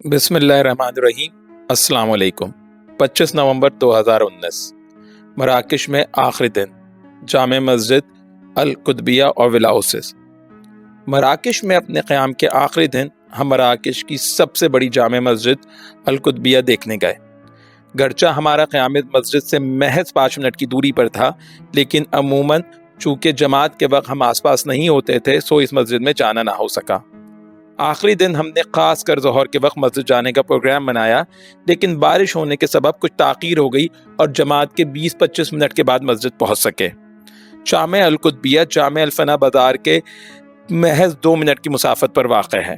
बिस्मिल्लाहिर्रहमानिर्रहीम। अस्सलाम वालेकुम। 25 नवंबर 2019 मराकश में आखिरी दिन, जामे मस्जिद अल कुतबिया और विला ओसिस। मराकश में अपने क़याम के आखिरी दिन हम मराकश की सबसे बड़ी जामे मस्जिद अल कुतबिया देखने गए। गरचा हमारा क़याम मस्जिद से महज 5 मिनट की दूरी पर था, लेकिन अमूमन चूँकि जमात के वक्त हम आसपास नहीं होते थे, सो इस मस्जिद में जाना ना हो सका। आखिरी दिन हमने खास कर ज़ोहर के वक्त मस्जिद जाने का प्रोग्राम बनाया, लेकिन बारिश होने के सबब कुछ ताख़ीर हो गई और जमात के 20-25 मिनट के बाद मस्जिद पहुंच सके। जामे अल कुतबिया जामे अल फना बाज़ार के महज 2 मिनट की मुसाफत पर वाक़ है।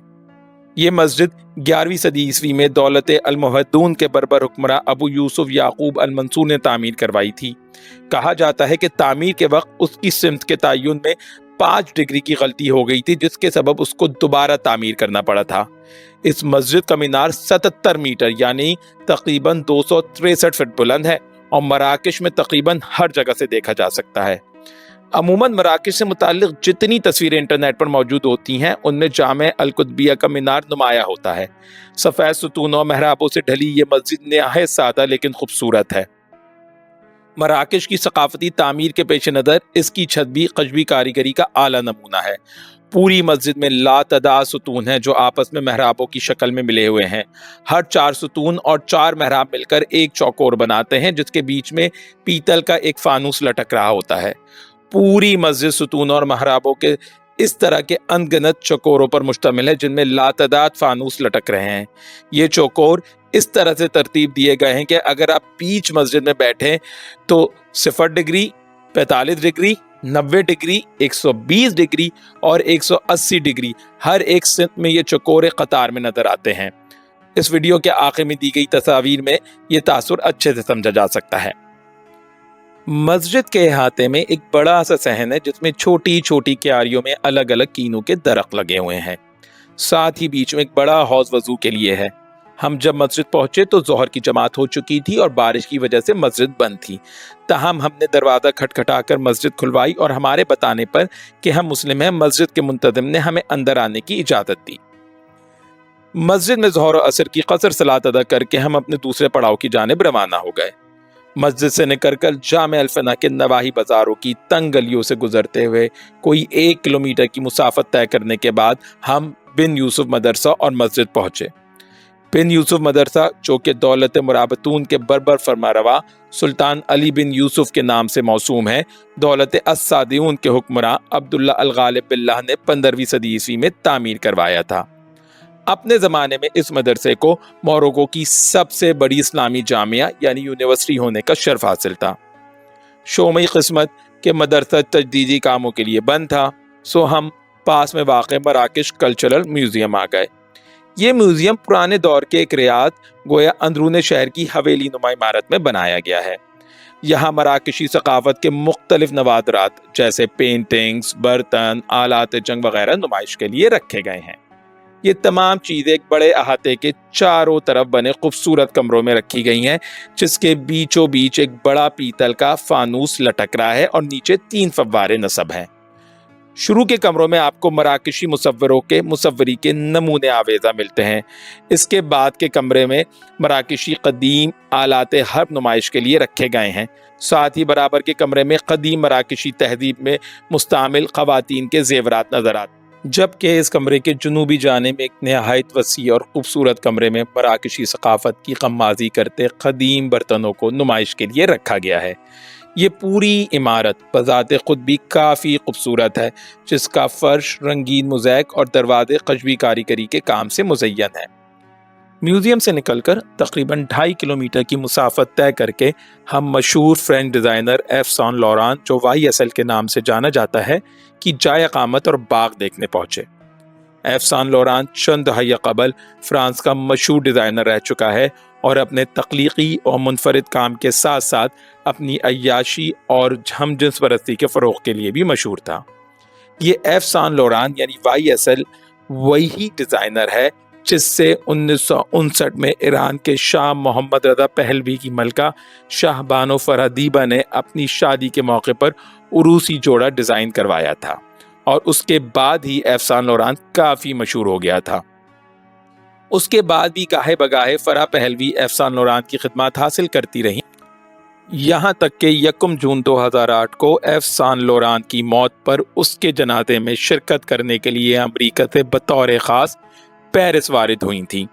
ये मस्जिद 11वीं सदी ईस्वी में दौलत अल मुहद्दून के बरबर हुक्मरां अबू यूसुफ याकूब अल मंसूर ने तामीर करवाई थी। कहा जाता है कि तामीर के वक्त उसकी सिमत के तयन में 5 डिग्री की गलती हो गई थी, जिसके सबब उसको दोबारा तामीर करना पड़ा था। इस मस्जिद का मीनार 77 मीटर यानी तकरीबन 263 फीट बुलंद है और मराकश में तकरीबन हर जगह से देखा जा सकता है। अमूमन मराकश से मुताल्लिक़ जितनी तस्वीरें इंटरनेट पर मौजूद होती हैं, उनमें जामे अल कुतबिया का मीनार नुमाया होता है। सफ़ेद सुतून और महराबों से ढली ये मस्जिद नहायत सादा लेकिन खूबसूरत है। मराकश की सकाफती तामीर के पेश नज़र इसकी छत भी कजबी कारीगरी का आला नमूना है। पूरी मस्जिद में लातदाद सुतून हैं जो आपस में महराबों की शक्ल में मिले हुए हैं। हर 4 सुतून और 4 महराब मिलकर एक चौकोर बनाते हैं, जिसके बीच में पीतल का एक फानूस लटक रहा होता है। पूरी मस्जिद सुतून और महराबों के इस तरह के अनगिनत चौकोरों पर मुश्तमिल है, जिनमें लातदाद फानूस लटक रहे हैं। ये चौकोर इस तरह से तरतीब दिए गए हैं कि अगर आप बीच मस्जिद में बैठें तो 0 डिग्री, 45 डिग्री, 90 डिग्री, 120 डिग्री और 180 डिग्री हर एक सिमत में ये चौकोरे कतार में नजर आते हैं। इस वीडियो के आखिर में दी गई तस्वीर में ये तासुर अच्छे से समझा जा सकता है। मस्जिद के अहाते में एक बड़ा सा सहन है, जिसमें छोटी छोटी क्यारियों में अलग अलग कीनों के दरख्त लगे हुए हैं। साथ ही बीच में एक बड़ा हौज वजू के लिए है। हम जब मस्जिद पहुंचे तो ज़ोहर की जमात हो चुकी थी और बारिश की वजह से मस्जिद बंद थी। ताहम हमने दरवाज़ा खटखटाकर मस्जिद खुलवाई और हमारे बताने पर कि हम मुस्लिम हैं, मस्जिद के मुंतज़िम ने हमें अंदर आने की इजाज़त दी। मस्जिद में ज़ोहर और असर की क़सर सलात अदा करके हम अपने दूसरे पड़ाव की जानिब रवाना हो गए। मस्जिद से निकलकर जामे अल फना के नवाही बाज़ारों की तंग गलियों से गुजरते हुए कोई 1 किलोमीटर की मुसाफत तय करने के बाद हम बिन यूसुफ मदरसा और मस्जिद पहुँचे। बिन यूसुफ मदरसा, जो कि दौलत मुराबतून के बरबर फरमारवा सुल्तान अली बिन यूसुफ के नाम से मौसूम है, दौलत अस-सादिऊन के हुक्मरां अब्दुल्ला अल गालिब बिल्लाह ने 15वीं सदी ईस्वी में तामीर करवाया था। अपने ज़माने में इस मदरसे को मोरक्को की सबसे बड़ी इस्लामी जामिया यानी यूनिवर्सिटी होने का शर्फ हासिल था। शोमी किस्मत के मदरसा तजदीदी कामों के लिए बंद था, सो हम पास में वाक़ मराकश कल्चरल म्यूज़ियम आ गए। ये म्यूज़ियम पुराने दौर के एक रियाद गोया अंदरून शहर की हवेली नुमा इमारत में बनाया गया है। यहाँ मराकशी सकाफत के मुख्तलिफ नवादरात जैसे पेंटिंग्स, बर्तन, आलात जंग वगैरह नुमाइश के लिए रखे गए हैं। ये तमाम चीज़ें एक बड़े अहाते के चारों तरफ बने खूबसूरत कमरों में रखी गई हैं, जिसके बीचों बीच एक बड़ा पीतल का फानूस लटक रहा है और नीचे 3 फव्वारे नस्ब हैं। शुरू के कमरों में आपको मराकशी मुसव्वरों के मुसव्वरी के नमूने आवेज़ा मिलते हैं। इसके बाद के कमरे में मराकशी कदीम आलात हर्ब नुमाइश के लिए रखे गए हैं। साथ ही बराबर के कमरे में कदीम मराकशी तहजीब में मुस्तामिल ख़वातीन के ज़ेवरात नज़र आते हैं, जबकि इस कमरे के जुनूबी जानिब एक नहायत वसी और ख़ूबसूरत कमरे में मराकशी सकाफत की कम्माज़ी करते कदीम बर्तनों को नुमाइश के लिए रखा गया है। ये पूरी इमारत बज़ाते खुद भी काफ़ी खूबसूरत है, जिसका फ़र्श रंगीन मोज़ैक और दरवाज़े कजबी कारीगरी के काम से मुज़य्यन है। म्यूज़ियम से निकलकर तकरीबन 2.5 किलोमीटर की मुसाफत तय करके हम मशहूर फ्रेंच डिज़ाइनर एफ सान लॉरान, जो YSL के नाम से जाना जाता है, की जाए इक़ामत और बाग देखने पहुँचे। एफ सान लॉरान चंद दहाइया कबल फ्रांस का मशहूर डिज़ाइनर रह चुका है और अपने तख्लीकी और मुनफरिद काम के साथ साथ अपनी अय्याशी और हमजिन्स परस्ती के फ़रोग़ के लिए भी मशहूर था। ये एफ सान लॉरान यानी YSL वही डिज़ाइनर है जिससे 1959 में ईरान के शाह मोहम्मद रज़ा पहलवी की मलका शाह बानो फरहदीबा ने अपनी शादी के मौके पर उरूसी जोड़ा डिज़ाइन करवाया था और उसके बाद ही एफ सान लॉरान काफ़ी मशहूर हो गया था। اس کے بعد بھی گاہے بگاہے فرح پہلوی ایف سان لوران کی خدمات حاصل کرتی رہیں، یہاں تک کہ 1 جون 2008 کو ایف سان لوران کی موت پر اس کے جنازے میں شرکت کرنے کے لیے امریکہ سے بطور خاص پیرس وارد ہوئی تھیں۔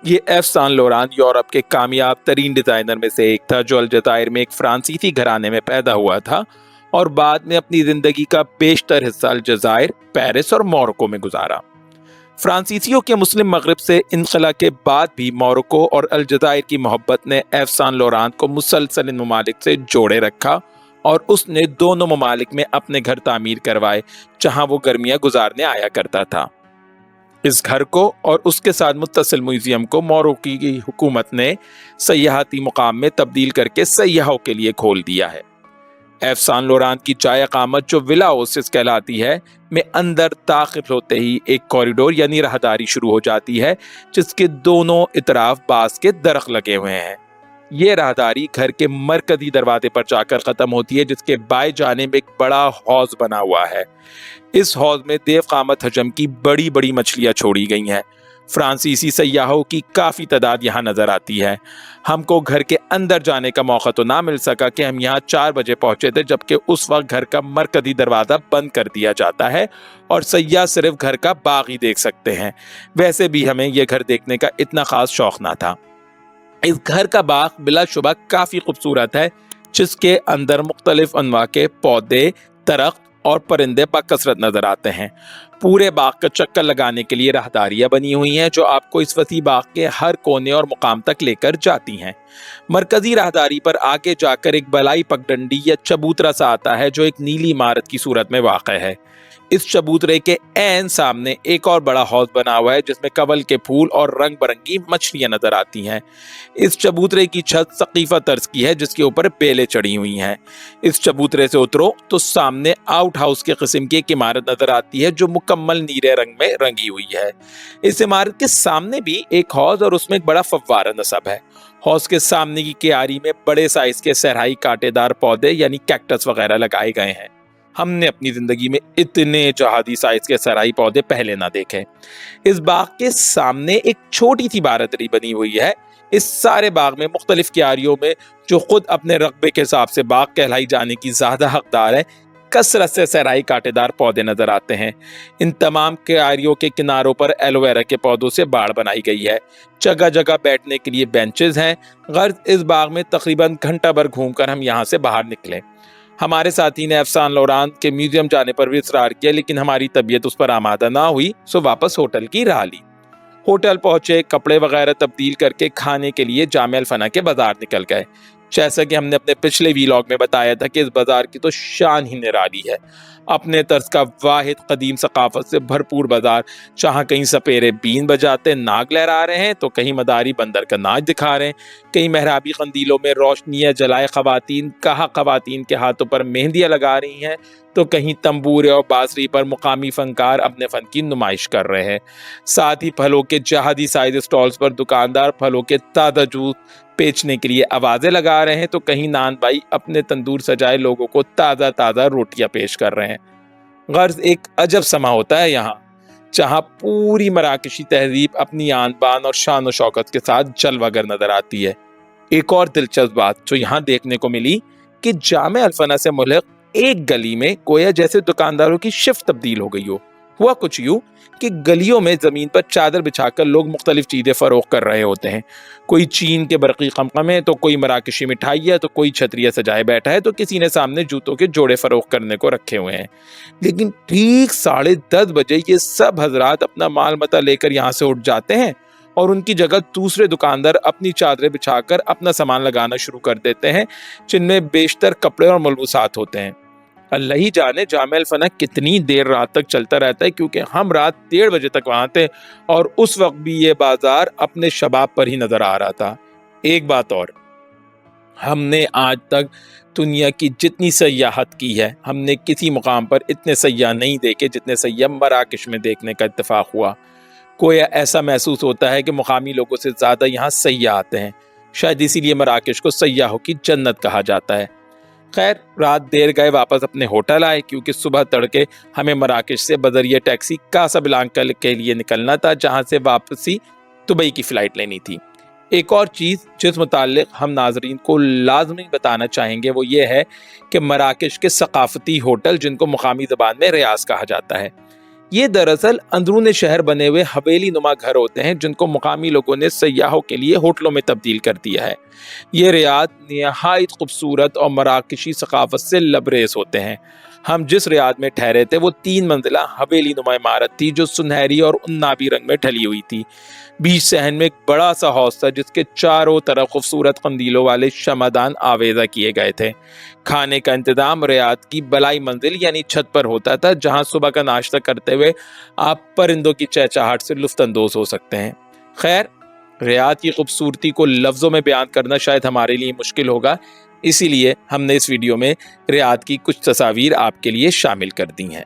یہ ایف سان لوران یورپ کے کامیاب ترین ڈیزائنر میں سے ایک تھا، جو الجزائر میں ایک فرانسیسی گھرانے میں پیدا ہوا تھا اور بعد میں اپنی زندگی کا بیشتر حصہ الجزائر، پیرس اور موروکو میں گزارا۔ فرانسیسیوں کے مسلم مغرب سے انخلا کے بعد بھی موروکو اور الجزائر کی محبت نے ایف سان لوران کو مسلسل ان ممالک سے جوڑے رکھا اور اس نے دونوں ممالک میں اپنے گھر تعمیر کروائے جہاں وہ گرمیاں گزارنے آیا کرتا تھا۔ اس گھر کو اور اس کے ساتھ متصل میوزیم کو موروکی کی حکومت نے سیاحتی مقام میں تبدیل کر کے سیاحوں کے لیے کھول دیا ہے۔ ایف سان لوران کی جائے اقامت جو ولا اوسس کہلاتی ہے میں اندر داخل ہوتے ہی ایک کوریڈور یعنی راہداری شروع ہو جاتی ہے جس کے دونوں اطراف بانس کے درخت لگے ہوئے ہیں۔ یہ راہداری گھر کے مرکزی دروازے پر جا کر ختم ہوتی ہے جس کے بائیں جانب ایک بڑا حوض بنا ہوا ہے۔ اس حوض میں دیو قامت حجم کی بڑی بڑی مچھلیاں چھوڑی گئی ہیں۔ فرانسیسی سیاحوں کی کافی تعداد یہاں نظر آتی ہے۔ ہم کو گھر کے اندر جانے کا موقع تو نہ مل سکا کہ ہم یہاں 4 بجے پہنچے تھے، جبکہ اس وقت گھر کا مرکزی دروازہ بند کر دیا جاتا ہے اور سیاح صرف گھر کا باغ ہی دیکھ سکتے ہیں۔ ویسے بھی ہمیں یہ گھر دیکھنے کا اتنا خاص شوق نہ تھا۔ اس گھر کا باغ بلا شبہ کافی خوبصورت ہے، جس کے اندر مختلف انواع کے پودے، درخت اور پرندے بکثرت نظر آتے ہیں۔ پورے باغ کا چکر لگانے کے لیے راہداریاں بنی ہوئی ہیں جو آپ کو اس وسیع باغ کے ہر کونے اور مقام تک لے کر جاتی ہیں۔ مرکزی راہداری پر آگے جا کر ایک بلائی پگڈنڈی یا چبوترا سا آتا ہے جو ایک نیلی عمارت کی صورت میں واقع ہے۔ اس چبوترے کے عین سامنے ایک اور بڑا حوض بنا ہوا ہے جس میں کنول کے پھول اور رنگ برنگی مچھلیاں نظر آتی ہیں۔ اس چبوترے کی چھت سقیفہ طرز کی ہے جس کے اوپر بیلیں چڑھی ہوئی ہیں۔ اس چبوترے سے اترو تو سامنے آؤٹ ہاؤس کے قسم کی ایک عمارت نظر آتی ہے جو مکمل نیلے رنگ میں رنگی ہوئی ہے۔ اس عمارت کے سامنے بھی ایک حوض اور اس میں ایک بڑا فوارہ نصب ہے۔ حوض کے سامنے کی کیاری میں بڑے سائز کے صحرائی کانٹے دار پودے یعنی کیکٹس وغیرہ لگائے گئے ہیں۔ ہم نے اپنی زندگی میں اتنے جہادی سائز کے صحرائی پودے پہلے نہ دیکھے۔ اس باغ کے سامنے ایک چھوٹی سی بارندری بنی ہوئی ہے۔ اس سارے باغ میں مختلف کیاریوں میں جو خود اپنے رقبے کے حساب سے باغ کہلائی جانے کی زیادہ حقدار ہے، کثرت سے صحرائی کانٹے دار پودے نظر آتے ہیں۔ ان تمام کیاریوں کے کناروں پر ایلوویرا کے پودوں سے باڑ بنائی گئی ہے۔ جگہ جگہ بیٹھنے کے لیے بینچز ہیں۔ غرض اس باغ میں تقریباً گھنٹہ بھر گھوم کر ہم یہاں سے باہر نکلے۔ ہمارے ساتھی نے ایف سان لوران کے میوزیم جانے پر بھی اصرار کیا، لیکن ہماری طبیعت اس پر آمادہ نہ ہوئی، سو واپس ہوٹل کی راہ لی۔ ہوٹل پہنچے، کپڑے وغیرہ تبدیل کر کے کھانے کے لیے جامع الفنا کے بازار نکل گئے۔ جیسا کہ ہم نے اپنے پچھلے ویلاگ میں بتایا تھا کہ اس بازار کی تو شان ہی نرالی ہے۔ اپنے طرز کا واحد قدیم ثقافت سے بھرپور بازار، جہاں کہیں سپیرے بین بجاتے ناگ لہرا رہے ہیں تو کہیں مداری بندر کا ناچ دکھا رہے ہیں، کہیں محرابی قندیلوں میں روشنیاں جلائے خواتین کہاں خواتین کے ہاتھوں پر مہندیاں لگا رہی ہیں، تو کہیں تنبورے اور بانسری پر مقامی فنکار اپنے فن کی نمائش کر رہے ہیں۔ ساتھ ہی پھلوں کے جہادی سائز اسٹالز پر دکاندار پھلوں کے تازہ جوس بیچنے کے لیے آوازیں لگا رہے ہیں، تو کہیں نان بھائی اپنے تندور سجائے لوگوں کو تازہ تازہ روٹیاں پیش کر رہے ہیں۔ غرض ایک عجب سما ہوتا ہے یہاں، جہاں پوری مراکشی تہذیب اپنی آن بان اور شان و شوکت کے ساتھ جلوہ گر نظر آتی ہے۔ ایک اور دلچسپ بات جو یہاں دیکھنے کو ملی کہ جامع الفنا سے ملحق ایک گلی میں گویا جیسے دکانداروں کی شفٹ تبدیل ہو گئی ہو۔ ہوا کچھ یوں کہ گلیوں میں زمین پر چادر بچھا کر لوگ مختلف چیزیں فروخت کر رہے ہوتے ہیں۔ کوئی چین کے برقی قمقمے، تو کوئی مراکشی مٹھائی ہے، تو کوئی چھتریاں سجائے بیٹھا ہے، تو کسی نے سامنے جوتوں کے جوڑے فروخت کرنے کو رکھے ہوئے ہیں۔ لیکن ٹھیک 10:30 بجے یہ سب حضرات اپنا مال متا لے کر یہاں سے اٹھ جاتے ہیں اور ان کی جگہ دوسرے دکاندار اپنی چادریں بچھا کر اپنا سامان لگانا شروع کر دیتے ہیں، جن میں بیشتر کپڑے اور ملبوسات ہوتے ہیں۔ اللہ ہی جانے جامع الفنا کتنی دیر رات تک چلتا رہتا ہے، کیونکہ ہم رات 1:30 بجے تک وہاں تھے اور اس وقت بھی یہ بازار اپنے شباب پر ہی نظر آ رہا تھا۔ ایک بات اور، ہم نے آج تک دنیا کی جتنی سیاحت کی ہے، ہم نے کسی مقام پر اتنے سیاح نہیں دیکھے جتنے سیاح مراکش میں دیکھنے کا اتفاق ہوا۔ کوئی ایسا محسوس ہوتا ہے کہ مقامی لوگوں سے زیادہ یہاں سیاح آتے ہیں، شاید اسی لیے مراکش کو سیاحوں کی جنت کہا جاتا ہے۔ خیر، رات دیر گئے واپس اپنے ہوٹل آئے، کیونکہ صبح تڑکے ہمیں مراکش سے بذریعہ ٹیکسی کاسابلانکا کے لیے نکلنا تھا، جہاں سے واپسی दुबई की फ़्लाइट लेनी थी। एक और चीज़ जिस मुताल्लिक़ हम नाज़रीन को लाज़मी बताना चाहेंगे वो ये है कि मराकश के सक़ाफ़ती होटल, जिनको मुक़ामी ज़बान में रियाज़ कहा जाता है, ये दरअसल अंदरून शहर बने हुए हवेली नुमा घर होते हैं जिनको मुकामी लोगों ने सयाहों के लिए होटलों में तब्दील कर दिया है। ये रियाद निहायत खूबसूरत और मराकशी सकाफत से लबरेज होते हैं। हम जिस रियाद में ठहरे थे वो 3 मंजिला हवेली नुमा इमारत थी जो सुनहरी और उन्नाबी रंग में ढली हुई थी। बीच सहन में एक बड़ा सा हौज था जिसके चारों तरफ खूबसूरत कंदीलों वाले शमादान आवेजा किए गए थे। खाने का इंतजाम रियाद की बलाई मंजिल यानी छत पर होता था, जहां सुबह का नाश्ता करते हुए आप परिंदों की चहचहाहट से लुत्फ अंदोज हो सकते हैं। खैर, रियाद की खूबसूरती को लफ्ज़ों में बयान करना शायद हमारे लिए मुश्किल होगा, इसीलिए हमने इस वीडियो में रियाद की कुछ तस्वीर आपके लिए शामिल कर दी हैं।